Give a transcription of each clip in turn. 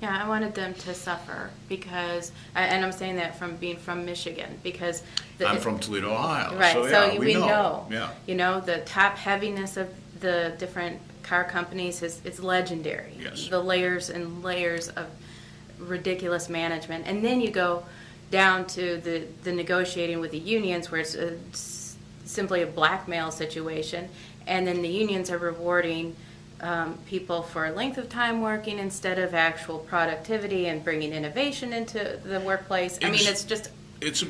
Yeah, I wanted them to suffer because, and I'm saying that from being from Michigan, because I'm from Toledo, Ohio. right. So So yeah, we know. know, Yeah. you know, the top heaviness of the different car companies is it's legendary. Yes. The layers and layers of ridiculous management, and then you go down to the negotiating with the unions, where it's simply a blackmail situation, and then the unions are rewarding people for length of time working instead of actual productivity and bringing innovation into the workplace. I mean, it's just it's a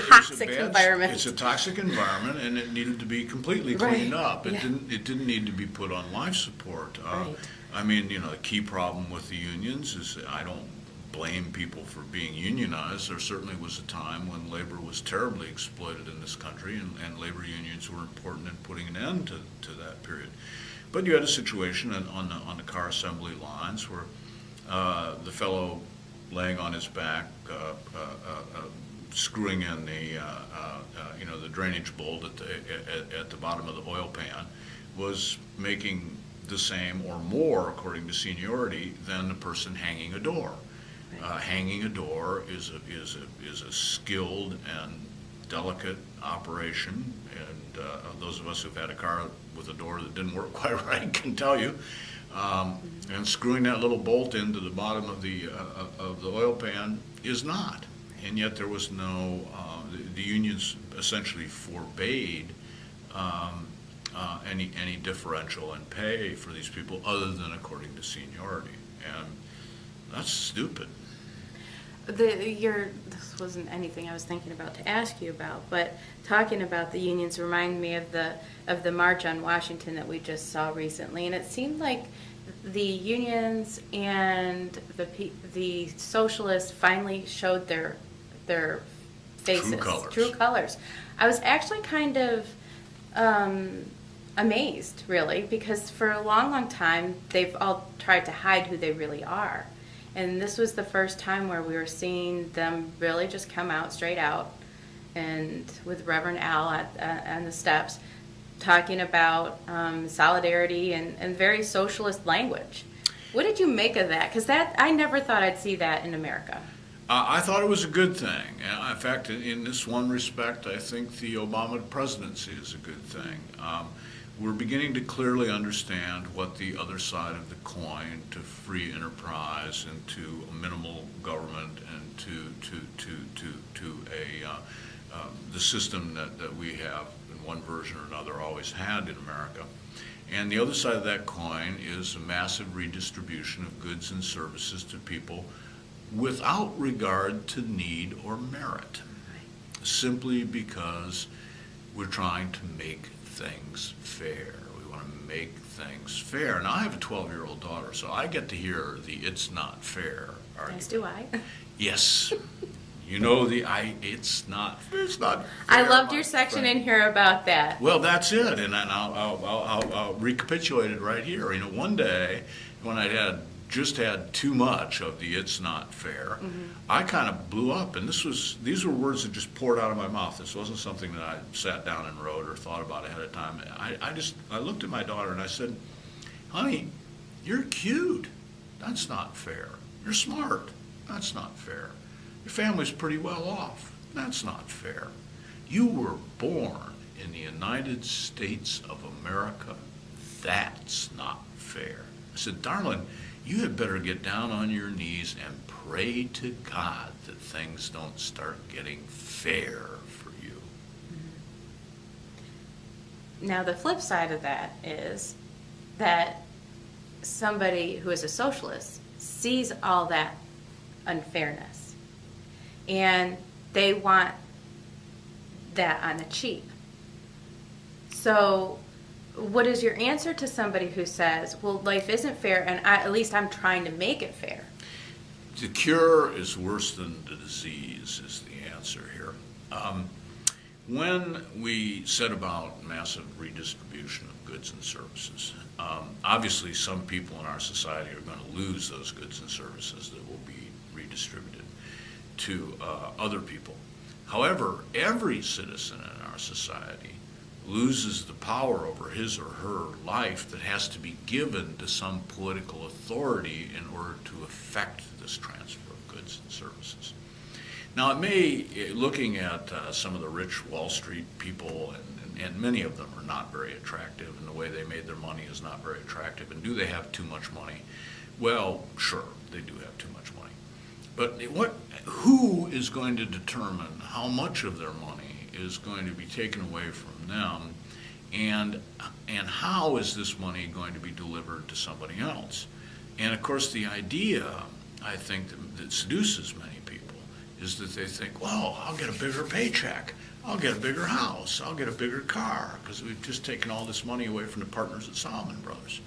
toxic environment. It's a toxic environment, and it needed to be completely cleaned up. It didn't need to be put on life support. Right. I mean, you know, the key problem with the unions is I don't blame people for being unionized. There certainly was a time when labor was terribly exploited in this country, and labor unions were important in putting an end to that period. But you had a situation on the car assembly lines where the fellow laying on his back, screwing in the drainage bolt at the bottom of the oil pan, was making the same or more, according to seniority, than the person hanging a door. Hanging a door is a skilled and delicate operation, and those of us who've had a car with a door that didn't work quite right can tell you. And screwing that little bolt into the bottom of the oil pan is not. And yet there was no. The unions essentially forbade any differential in pay for these people, other than according to seniority, and that's stupid. This wasn't anything I was thinking about to ask you about, but talking about the unions remind me of the March on Washington that we just saw recently, and it seemed like the unions and the socialists finally showed their faces, true colors. I was actually kind of amazed, really, because for a long time they've all tried to hide who they really are. And this was the first time where we were seeing them really just come out straight out, and with Reverend Al on the steps, talking about solidarity and very socialist language. What did you make of that? Because I never thought I'd see that in America. I thought it was a good thing. In fact, in this one respect, I think the Obama presidency is a good thing. We're beginning to clearly understand what the other side of the coin to free enterprise and to a minimal government and to the system that we have in one version or another always had in America. And the other side of that coin is a massive redistribution of goods and services to people without regard to need or merit, simply because we're trying to make things fair. We want to make things fair. Now, I have a 12-year-old daughter, so I get to hear the "it's not fair" argument. Yes, do I? Yes. You know it's not fair. I loved your section in here about that. Well, that's it, and I'll recapitulate it right here. You know, one day when I just had too much of the "it's not fair," I kind of blew up, and these were words that just poured out of my mouth. This wasn't something that I sat down and wrote or thought about ahead of time. I looked at my daughter and I said, "Honey, you're cute. That's not fair. You're smart. That's not fair. Your family's pretty well off. That's not fair. You were born in the United States of America. That's not fair." I said, "Darling, you had better get down on your knees and pray to God that things don't start getting fair for you." Now, the flip side of that is that somebody who is a socialist sees all that unfairness, and they want that on the cheap. So what is your answer to somebody who says, well, life isn't fair, and at least I'm trying to make it fair? The cure is worse than the disease is the answer here. When we set about massive redistribution of goods and services, obviously some people in our society are going to lose those goods and services that will be redistributed to other people. However, every citizen in our society loses the power over his or her life that has to be given to some political authority in order to effect this transfer of goods and services. Now, it may, looking at some of the rich Wall Street people, and many of them are not very attractive, and the way they made their money is not very attractive, and do they have too much money? Well, sure, they do have too much money. But who is going to determine how much of their money is going to be taken away from them, and how is this money going to be delivered to somebody else? And of course, the idea, I think, that seduces many people is that they think, well, I'll get a bigger paycheck, I'll get a bigger house, I'll get a bigger car, because we've just taken all this money away from the partners at Salomon Brothers.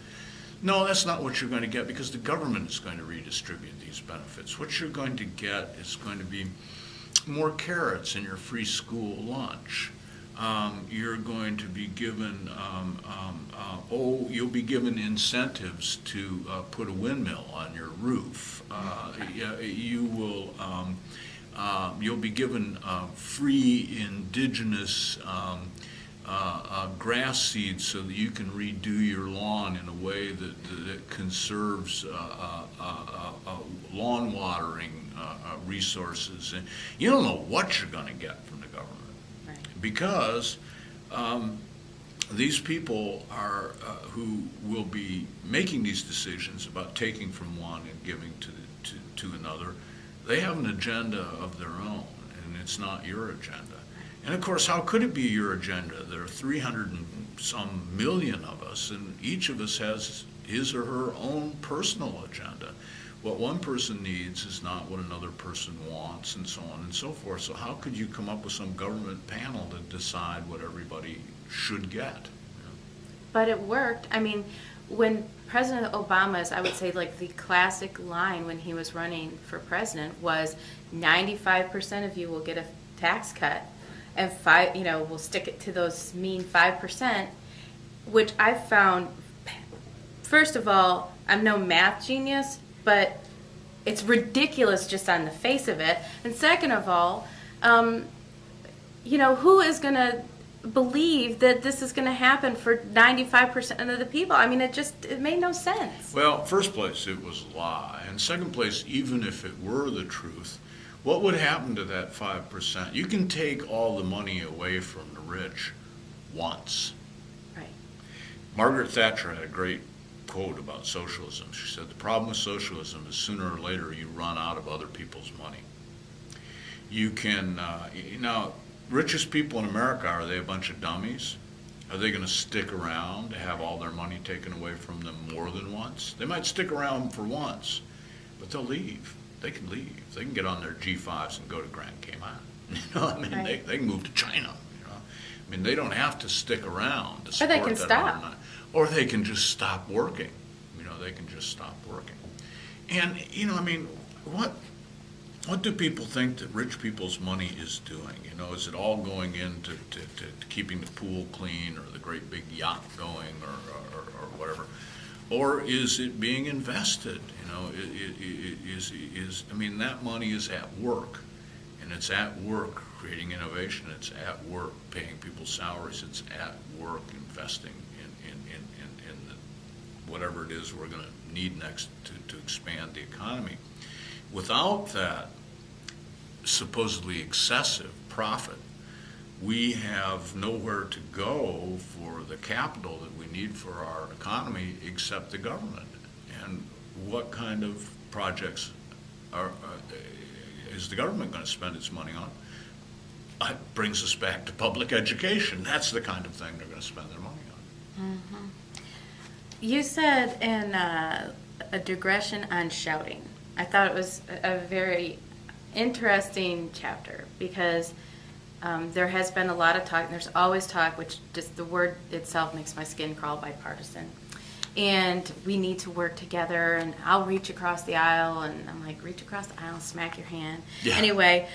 No, that's not what you're going to get, because the government is going to redistribute these benefits. What you're going to get is going to be more carrots in your free school lunch. You're going to be given, you'll be given incentives to put a windmill on your roof. You'll be given free indigenous grass seeds so that you can redo your lawn in a way that conserves lawn watering resources. And you don't know what you're going to get from the government, Right. because these people are who will be making these decisions about taking from one and giving to another. They have an agenda of their own, and it's not your agenda. And of course, how could it be your agenda? There are 300 and some million of us, and each of us has his or her own personal agenda. What one person needs is not what another person wants, and so on and so forth. So how could you come up with some government panel to decide what everybody should get? But it worked. I mean, when President Obama's, I would say, like, the classic line when he was running for president was 95% of you will get a tax cut, and we'll stick it to those mean 5%, which I found, first of all, I'm no math genius, but it's ridiculous just on the face of it. And second of all, who is going to believe that this is going to happen for 95% of the people? I mean, it made no sense. Well, first place, it was a lie. And second place, even if it were the truth, what would happen to that 5%? You can take all the money away from the rich once. Right. Margaret Thatcher had a great quote about socialism. She said, the problem with socialism is sooner or later you run out of other people's money. You can, richest people in America, are they a bunch of dummies? Are they going to stick around to have all their money taken away from them more than once? They might stick around for once, but they'll leave. They can leave. They can get on their G5s and go to Grand Cayman. Right. They can move to China. I mean, they don't have to stick around to support Or they can that stop. other money. Or they can just stop working. They can just stop working. And, what do people think that rich people's money is doing? Is it all going into to keeping the pool clean, or the great big yacht going, or whatever? Or is it being invested? That money is at work. And it's at work creating innovation. It's at work paying people's salaries. It's at work investing in whatever it is we're going to need next to expand the economy. Without that supposedly excessive profit, we have nowhere to go for the capital that we need for our economy except the government. And what kind of projects is the government going to spend its money on? It brings us back to public education. That's the kind of thing they're going to spend their money on. Mm-hmm. You said in a digression on shouting. I thought it was a very interesting chapter, because there has been a lot of talk, and there's always talk, which just the word itself makes my skin crawl, bipartisan. And we need to work together, and I'll reach across the aisle, and I'm like, reach across the aisle, smack your hand. Yeah. Anyway,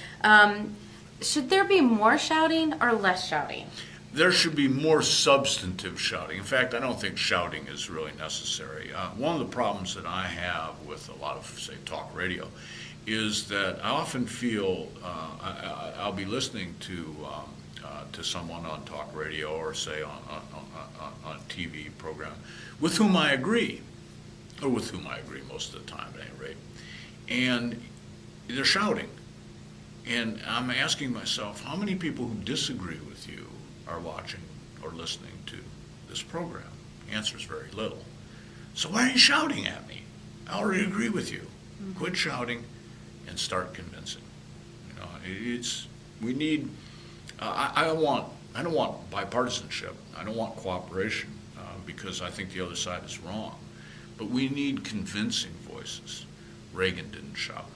should there be more shouting or less shouting? There should be more substantive shouting. In fact, I don't think shouting is really necessary. One of the problems that I have with a lot of, say, talk radio is that I often feel I'll be listening to to someone on talk radio or say on a TV program with whom I agree, or with whom I agree most of the time at any rate, and they're shouting. And I'm asking myself, how many people who disagree with you are watching or listening to this program? The answer is very little. So why are you shouting at me? I already agree with you. Quit shouting and start convincing. You know, we need. I don't want bipartisanship. I don't want cooperation because I think the other side is wrong. But we need convincing voices. Reagan didn't shout.